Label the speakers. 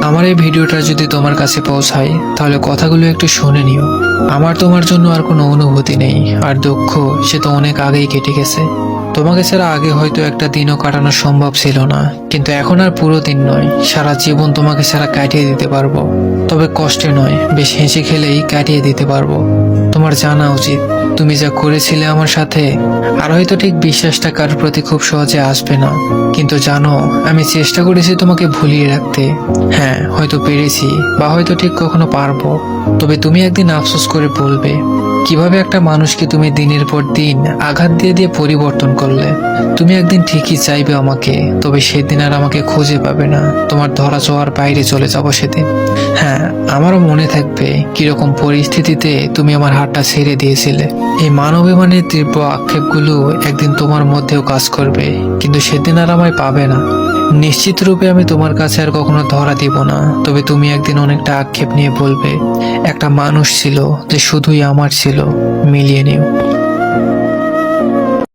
Speaker 1: আমার এই ভিডিওটা যদি তোমার কাছে পৌঁছায় তাহলে কথাগুলো একটু শুনে নিও। আমার তোমার জন্য আর কোনো অনুভূতি নেই, আর দুঃখ সে তো অনেক আগেই কেটে গেছে। তোমাকে ছাড়া আগে হয়তো একটা দিনও কাটানো সম্ভব ছিল না, কিন্তু এখন আর পুরো দিন নয়, সারা জীবন তোমাকে ছাড়া কাটিয়ে দিতে পারবো। তবে কষ্টে নয়, বেশ হেসে খেলেই কাটিয়ে দিতে পারবো। তোমার জানা উচিত তুমি যা করেছিলে আমার সাথে, আর হয়তো ঠিক বিশ্বাসটা কারোর প্রতি খুব সহজে আসবে না, কিন্তু জানো আমি চেষ্টা করেছি তোমাকে ভুলিয়ে রাখতে। হ্যাঁ, হয়তো পেরেছি, বা হয়তো ঠিক কখনো পারবো। তবে তুমি একদিন আফসোস করে বলবে কিভাবে একটা মানুষকে তুমি দিনের পর দিন আঘাত দিয়ে দিয়ে পরিবর্তন করলে। তুমি একদিন ঠিকই চাইবে আমাকে, তবে সেদিন আর আমাকে খুঁজে পাবে না। তোমার ধরা ছোঁয়ার বাইরে চলে যাবো সেদিন। হ্যাঁ, আমারও মনে থাকবে কিরকম পরিস্থিতিতে তুমি আমার হাতটা ছেড়ে দিয়েছিলে। এই মানবিমানের তীব্র আক্ষেপগুলো একদিন তোমার মধ্যেও কাজ করবে, কিন্তু সেদিন আর আমায় পাবে না। নিশ্চিত রূপে আমি তোমার কাছে আর কখনো ধরা দিব না, তবে তুমি একদিন অনেকটা আক্ষেপ নিয়ে বলবে একটা মানুষ ছিল যে শুধুই আমার ছিল। মিলিয়ে নিও।